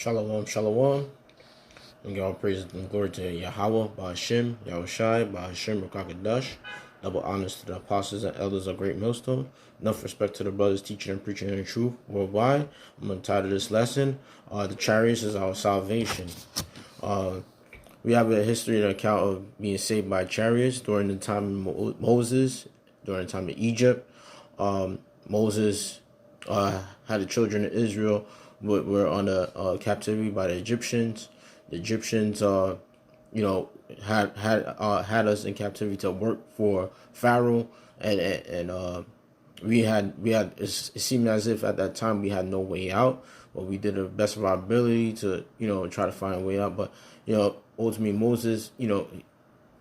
Shalom, shalom. And give all praise and glory to Yahweh, Ba'ashem, Yahushai, Ba'ashem, Rakakadash. Double honors to the apostles and elders of Great Millstone. Enough respect to the brothers teaching and preaching in the truth worldwide. I'm going to title this lesson, The Chariots is Our Salvation. We have a history and account of being saved by chariots during the time of Moses, during the time of Egypt. Moses had the children of Israel were under captivity by the Egyptians. The Egyptians, had us in captivity to work for Pharaoh, and we had. It seemed as if at that time we had no way out, but we did the best of our ability to try to find a way out. But ultimately Moses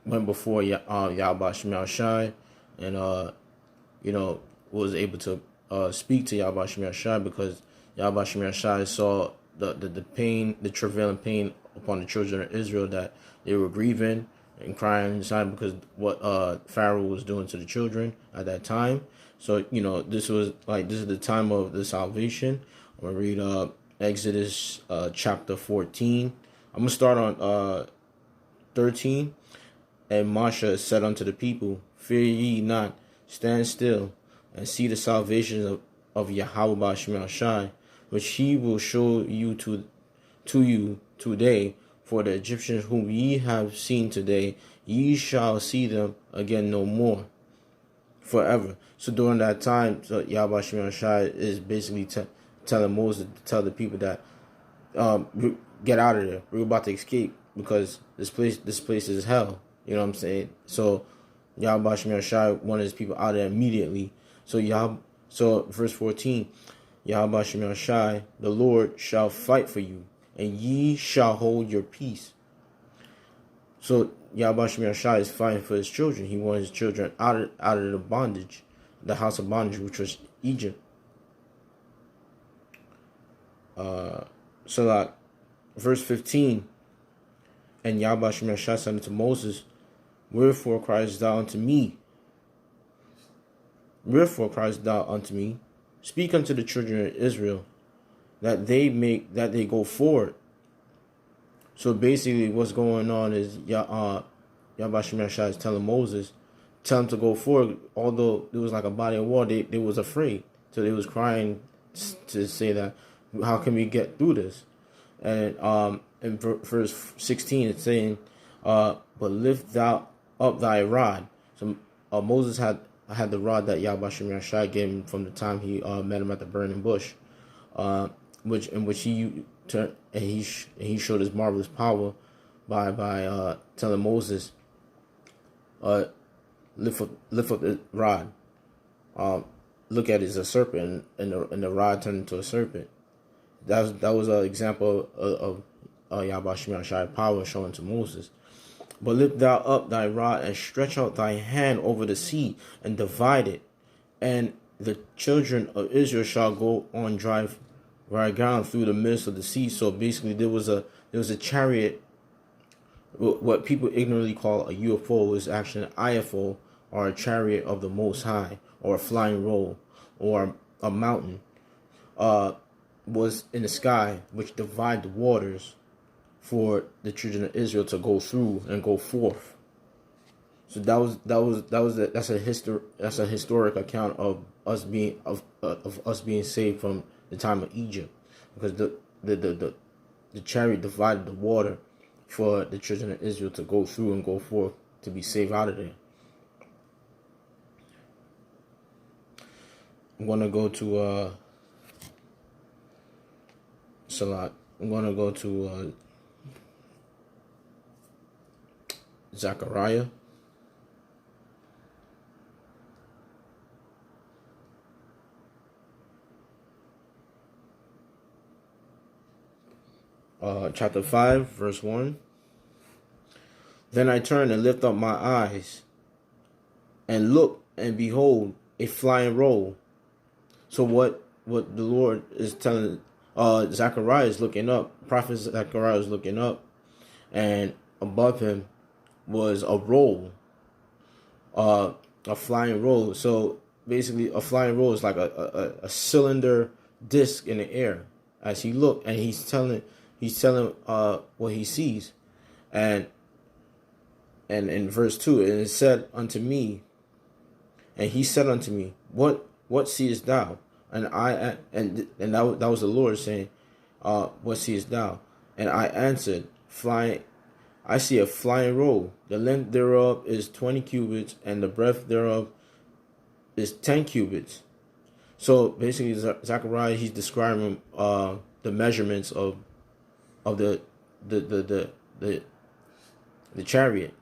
went before Yahweh Shai, and was able to speak to Yahweh Shai, because Yahweh Shai saw the pain, the travail and pain upon the children of Israel, that they were grieving and crying inside because what Pharaoh was doing to the children at that time. So this is the time of the salvation. I'm gonna read Exodus chapter 14. I'm gonna start on 13. And Moshe said unto the people, "Fear ye not, stand still, and see the salvation of Yahweh Ba'ashem Shai, which he will show you to you today. For the Egyptians whom ye have seen today, ye shall see them again no more, forever." So during that time, Yahweh Shai is basically telling Moses to tell the people that get out of there. We're about to escape because this place is hell. You know what I'm saying? So Yahweh Shai wanted his people out of there immediately. So verse 14, Yahweh Shai, the Lord shall fight for you, and ye shall hold your peace. So Yahweh Shai is fighting for his children. He wanted his children out of the bondage, the house of bondage, which was Egypt. Verse 15, and Yahweh Shai said unto Moses, Wherefore criest thou unto me? Wherefore criest thou unto me? Speak unto the children of Israel, that they go forward. So basically what's going on is Yahweh Shai is telling Moses, tell him to go forward. Although there was like a body of water, they was afraid. So they was crying to say that, how can we get through this? And in verse 16 it's saying, but lift thou up thy rod. So Moses had the rod that Yahweh Shai gave him from the time he met him at the burning bush, which he turned, and he showed his marvelous power by telling Moses, lift up the rod. Look at it as a serpent, and the rod turned into a serpent. That was an example of Yahweh Shai power shown to Moses. But lift thou up thy rod, and stretch out thy hand over the sea, and divide it, and the children of Israel shall go on dry ground through the midst of the sea. So basically, there was a chariot. What people ignorantly call a UFO is actually an IFO, or a chariot of the Most High, or a flying roll, or a mountain. Was in the sky, which divide the waters for the children of Israel to go through and go forth. So that's a historic account of us being saved from the time of Egypt, because the chariot divided the water for the children of Israel to go through and go forth to be saved out of there. I'm gonna go to Salat. I'm gonna go to Zechariah. Chapter 5, verse 1. Then I turned and lift up my eyes, and look, and behold, a flying roll. So what the Lord is telling, Zechariah is looking up. Prophet Zechariah is looking up, and above him was a roll, a flying roll. So basically, a flying roll is like a cylinder disc in the air. As he looked, and he's telling He's telling what he sees. And in verse 2, and it said unto me, and he said unto me, what seest thou? And that was the Lord saying, what seest thou? And I answered, flying. I see a flying roll. The length thereof is 20 cubits, and the breadth thereof is 10 cubits. So basically, Zechariah, he's describing the measurements of the chariot,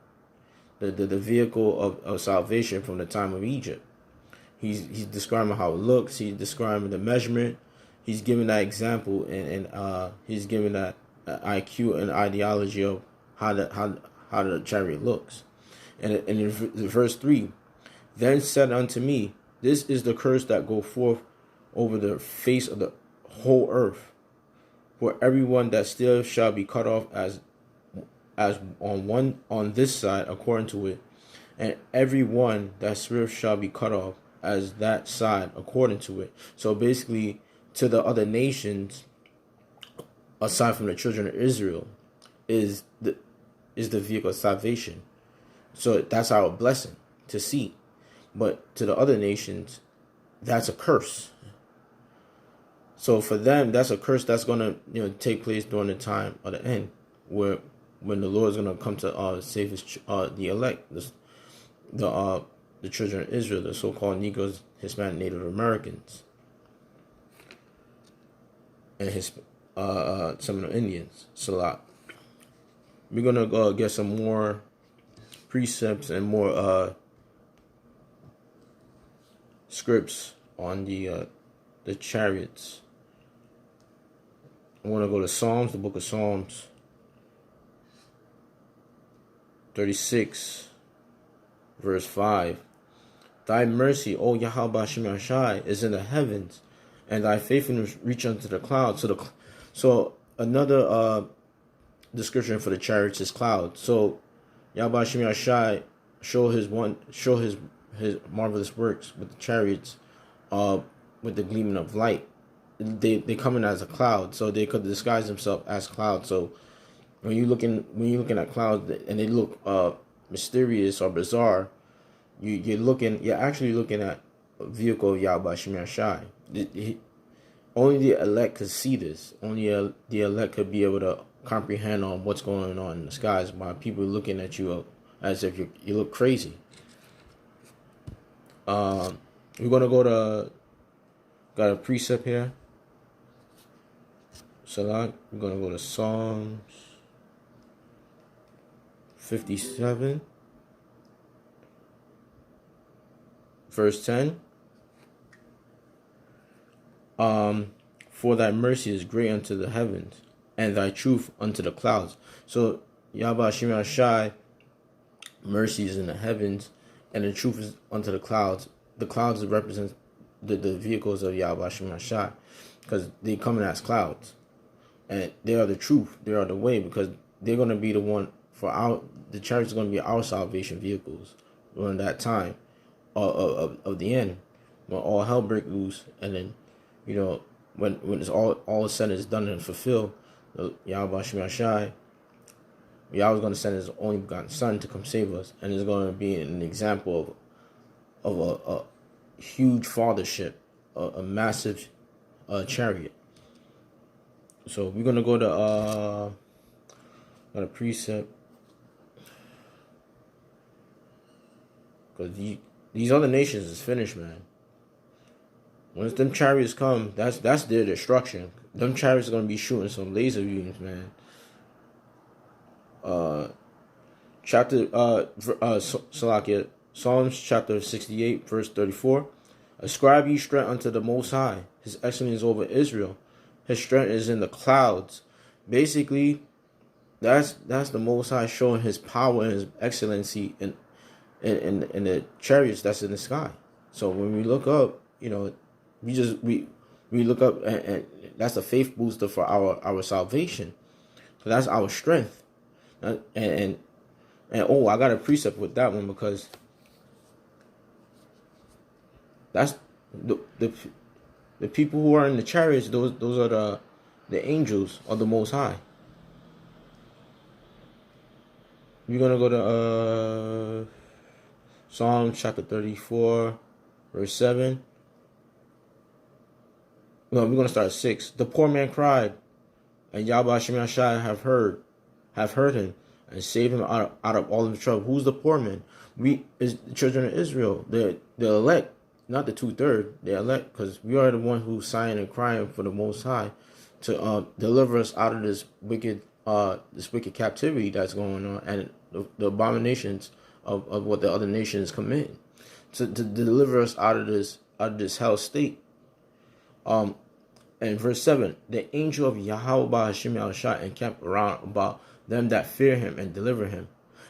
the vehicle of salvation from the time of Egypt. He's describing how it looks. He's describing the measurement. He's giving that example, and he's giving that IQ and ideology of how the chariot looks. And in verse 3, then said unto me, this is the curse that go forth over the face of the whole earth, for everyone that still shall be cut off as on this side according to it, and every one that swift shall be cut off as that side according to it. So basically, to the other nations, aside from the children of Israel, is the vehicle of salvation. So that's our blessing to see. But to the other nations, that's a curse. So for them, that's a curse that's gonna take place during the time of the end, when the Lord is gonna come to save his the elect, the children of Israel, the so-called Negroes, Hispanic, Native Americans, and Seminole Indians. Salat. We're gonna get some more precepts and more scripts on the chariots. I want to go to Psalms, the book of Psalms 36, verse 5. Thy mercy, O Yahweh Shem Yashai, is in the heavens, and thy faithfulness reach unto the clouds. So another description for the chariots is clouds. So Yahweh Shem Yashai show his marvelous works with the chariots, with the gleaming of light. They come in as a cloud, so they could disguise themselves as clouds. So when you're looking at clouds and they look mysterious or bizarre, you're actually looking at a vehicle of Yahweh Shem Yashai. Only the elect could see this. Only the elect could be able to comprehend on what's going on in the skies by people looking at you as if you look crazy. We're gonna got a precept here. Salat. We're gonna go to Psalms 57, verse 10. For thy mercy is great unto the heavens, and thy truth unto the clouds. So Yahweh Shem Yashai, mercy is in the heavens, and the truth is unto the clouds. The clouds represent the vehicles of Yahweh Shem Yashai, because they come in as clouds, and they are the truth. They are the way, because they're going to be the one for the chariots are going to be our salvation vehicles during that time of the end, when all hell break loose, and then when it's all said is done and fulfilled, Yahweh Shem Yashai, Yahweh is going to send his only begotten Son to come save us, and it's going to be an example of a huge fathership, a massive chariot. So we're gonna go to got a precept, because these other nations is finished, man. Once them chariots come, that's their destruction. Them chariots are gonna be shooting some laser beams, man. Salakia, Psalms chapter 68, verse 34. Ascribe ye strength unto the Most High. His excellence is over Israel. His strength is in the clouds. Basically, that's the Most High showing his power and his excellency in the chariots that's in the sky. So when we look up, we look up, and that's a faith booster for our salvation. So that's our strength. And I got a precept with that one, because that's the people who are in the chariots. Those are the angels of the Most High. we're gonna go to Psalm chapter 34, verse 7. No, we're gonna start at 6. The poor man cried, and Yahweh Hashem Yashai have heard him, and saved him out of all of the trouble. Who's the poor man? We is the children of Israel. The elect, not the 2/3. The elect, because we are the one who's sighing and crying for the Most High to deliver us out of this wicked captivity that's going on, and the abominations of what the other nations commit, to deliver us out of this hell state. And verse 7, the angel of Yahweh Hashem Yahushua encamped around about them that fear him and deliver him.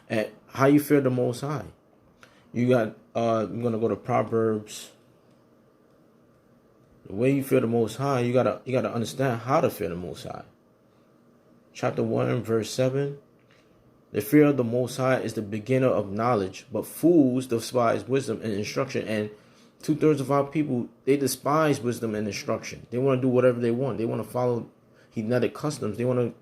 And how you fear the Most High? You got I'm gonna go to Proverbs. The way you fear the Most High, you gotta understand how to fear the Most High. Chapter 1, verse 7. The fear of the Most High is the beginner of knowledge, but fools despise wisdom and instruction. And 2/3 of our people, they despise wisdom and instruction. They want to do whatever they want. They want to follow Heditic customs. They want to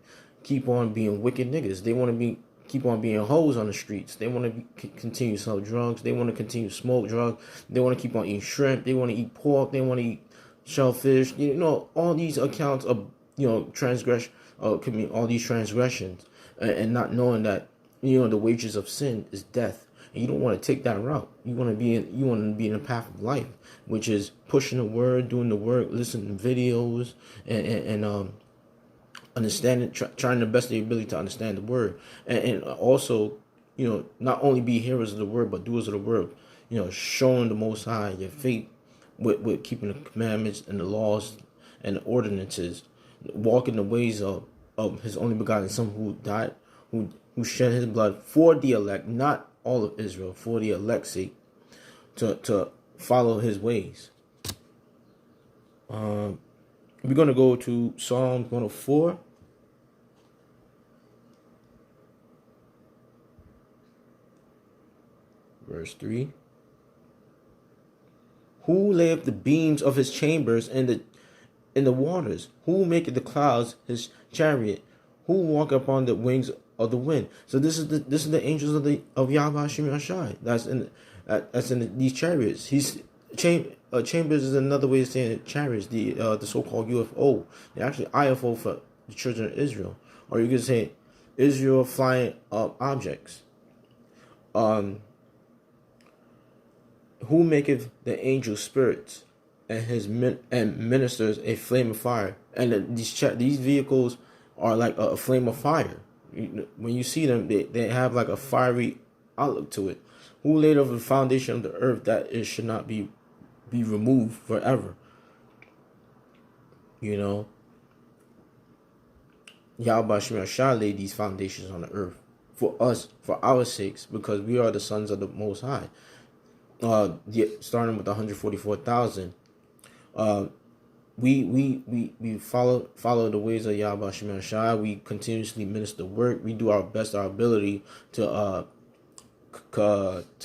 keep on being wicked niggas. They want to keep on being hoes on the streets. They want to continue to sell drugs. They want to continue to smoke drugs. They want to keep on eating shrimp. They want to eat pork. They want to eat shellfish. You know, all these accounts of, transgression, commit all these transgressions, and not knowing that, the wages of sin is death. And you don't want to take that route. You want to be in the path of life, which is pushing the word, doing the work, listening to videos, and understanding, trying the best of your ability to understand the word, and also, not only be hearers of the word but doers of the word. Showing the Most High your faith with keeping the commandments and the laws and the ordinances, walking the ways of His only begotten Son, who died, who shed His blood for the elect, not all of Israel, for the elect's sake, to follow His ways. We're going to go to Psalm 104. Verse 3. Who layeth the beams of his chambers in the waters? Who maketh the clouds his chariot? Who walk upon the wings of the wind? So this is the angels of Yahweh Hashem Yashai. That's in these chariots. Chambers is another way of saying chariots. The so-called UFO. They're actually IFO for the children of Israel, or you could say Israel flying objects. Who maketh the angel spirits and ministers a flame of fire? And these vehicles are like a flame of fire. When you see them, they have like a fiery outlook to it. Who laid over the foundation of the earth that it should not be removed forever? Yahweh Shemashah laid these foundations on the earth for us, for our sakes, because we are the sons of the Most High. Starting with 144,000, we follow the ways of Yahweh Shemashah. We continuously minister work. We do our best, our ability to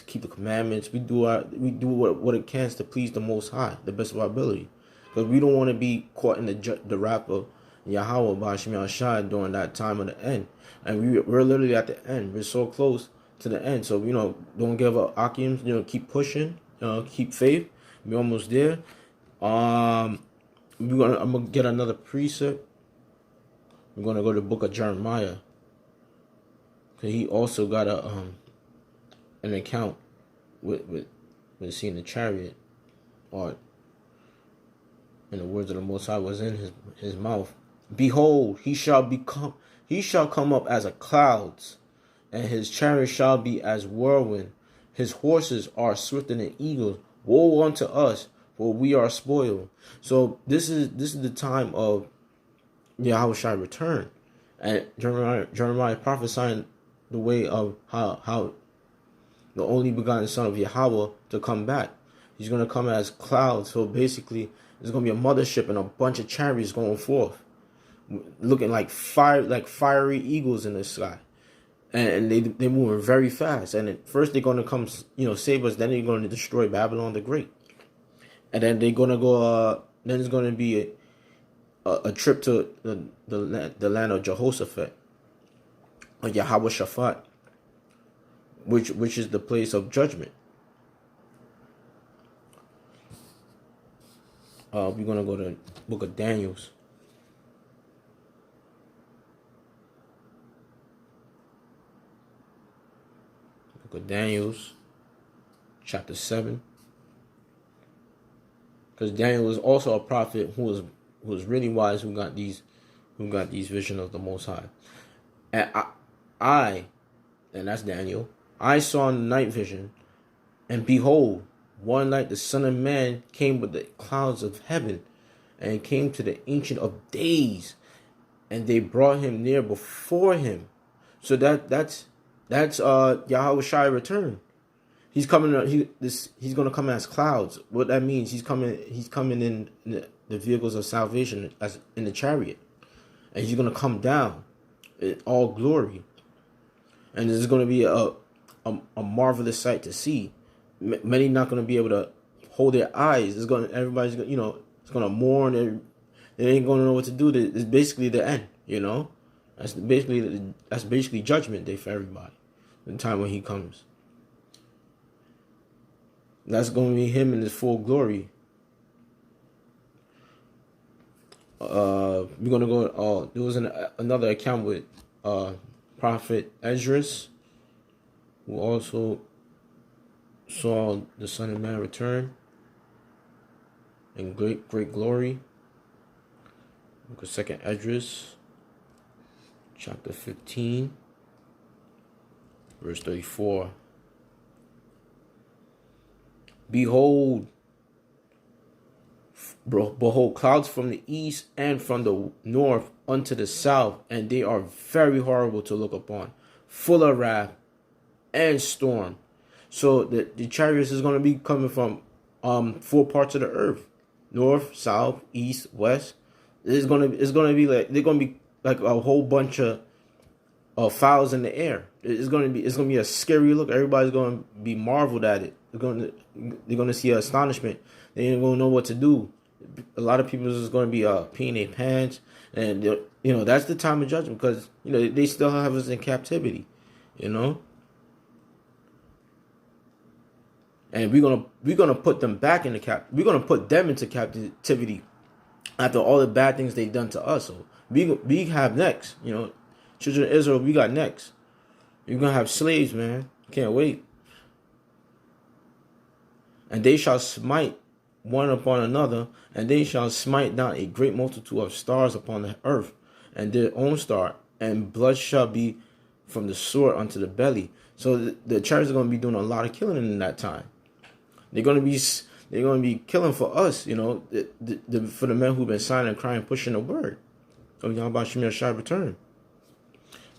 keep the commandments. We do what it can to please the Most High, the best of our ability, because we don't want to be caught in the wrath of Yahweh Ba'ashem Yahshai during that time of the end. And we're literally at the end. We're so close to the end. So, don't give up Akim, keep pushing, keep faith. We're almost there. I'm gonna get another precept. We're gonna go to the book of Jeremiah. Cause he also got an account with seeing the chariot, or in the words of the Most High was in his mouth. Behold, he shall come up as a clouds, and his chariot shall be as whirlwind. His horses are swifter than eagles. Woe unto us, for we are spoiled. So this is the time of Yahushua return, and Jeremiah prophesying the way of how the only begotten Son of Yahweh to come back. He's going to come as clouds. So basically, there's going to be a mothership and a bunch of chariots going forth, looking like fiery eagles in the sky. And they're moving very fast. And at first they're going to come, save us. Then they're going to destroy Babylon the Great. And then they're going to go, then there's going to be a trip to the land of Jehoshaphat, or Yahweh Shaphat. which is the place of judgment. We're gonna go to book of Daniel's. Book of Daniel's, chapter 7. Because Daniel was also a prophet who was really wise, who got these visions of the Most High. And and that's Daniel, I saw in the night vision, and behold, one night the Son of Man came with the clouds of heaven, and came to the Ancient of Days, and they brought him near before him. So that's Yahweh Shai return. He's coming. He's gonna come as clouds. What that means? He's coming in the vehicles of salvation, as in the chariot, and he's gonna come down in all glory. And this is gonna be a marvelous sight to see. Many not gonna be able to hold their eyes. Everybody's gonna, it's gonna mourn. They ain't gonna know what to do. It's basically the end. That's basically judgment day for everybody. The time when he comes. That's going to be him in his full glory. We're going to go. There was another account with Prophet Esdras, who also saw the Son of Man return in great glory. Look at 2nd Esdras, chapter 15, verse 34. Behold, clouds from the east and from the north unto the south, and they are very horrible to look upon, full of wrath and storm. So the chariots is going to be coming from 4 parts of the earth: north, south, east, west. It's going to be like, they're going to be like a whole bunch of fowls in the air. It's going to be a scary look. Everybody's going to be marveled at it. They're going to see astonishment. They ain't going to know what to do. A lot of people is going to be peeing their pants, and that's the time of judgment, because they still have us in captivity, and we're gonna put them back into we're gonna put them into captivity after all the bad things they've done to us. So we have next, children of Israel, we got next. You're gonna have slaves, man. Can't wait. And they shall smite one upon another, and they shall smite down a great multitude of stars upon the earth, and their own star, and blood shall be from the sword unto the belly. So the chariots are going to be doing a lot of killing in that time. They're going to be killing for us, for the men who've been signing, crying, pushing the word. So y'all about Shemir Shai return.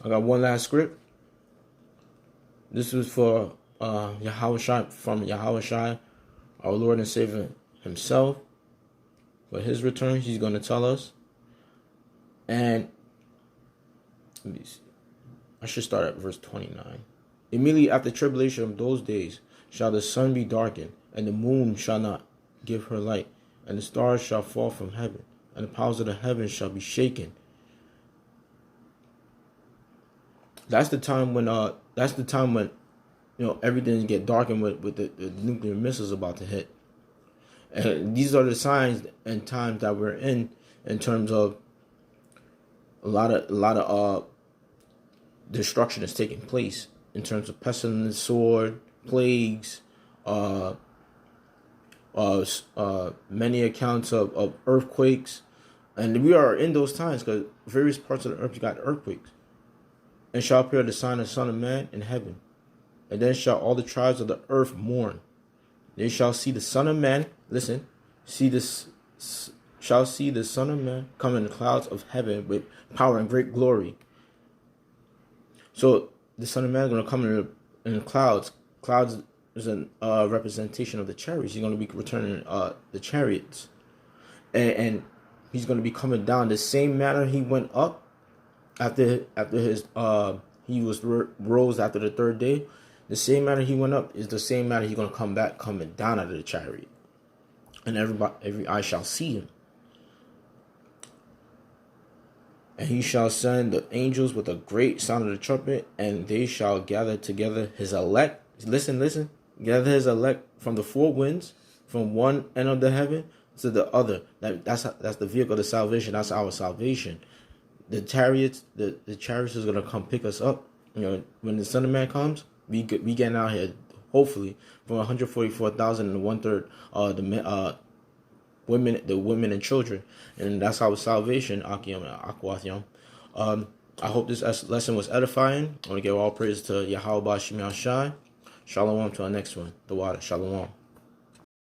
I got one last script. This was for Yahweh Shai, from Yahweh Shai, our Lord and Savior himself. For his return, he's going to tell us. And let me see. I should start at verse 29. Immediately after tribulation of those days shall the sun be darkened, and the moon shall not give her light, and the stars shall fall from heaven, and the powers of the heavens shall be shaken. That's the time when everything get darkened with the nuclear missiles about to hit. And these are the signs and times that we're in terms of a lot of destruction is taking place, in terms of pestilence, sword, plagues, many accounts of earthquakes. And we are in those times, because various parts of the earth got earthquakes. And shall appear the sign of the Son of Man in heaven. And then shall all the tribes of the earth mourn. They shall see the Son of Man, listen, shall see the Son of Man come in the clouds of heaven with power and great glory. So the Son of Man is going to come in the clouds. Clouds is a representation of the chariots. He's going to be returning the chariots. And he's going to be coming down the same manner he went up after his he was rose after the 3rd day. The same manner he went up is the same manner he's going to come back, coming down out of the chariot. And every eye shall see him. And he shall send the angels with a great sound of the trumpet, and they shall gather together his elect. Listen. Gather his elect from the four winds, from one end of the heaven to the other. That's the vehicle of salvation. That's our salvation. The chariots, the chariots is gonna come pick us up. When the Son of Man comes, we getting out here. Hopefully, from 144,000 and 1/3 the women and children, and that's our salvation. I hope this lesson was edifying. I want to give all praise to Yahweh Bashim Yahshai. Shalom to our next one. The water. Shalom.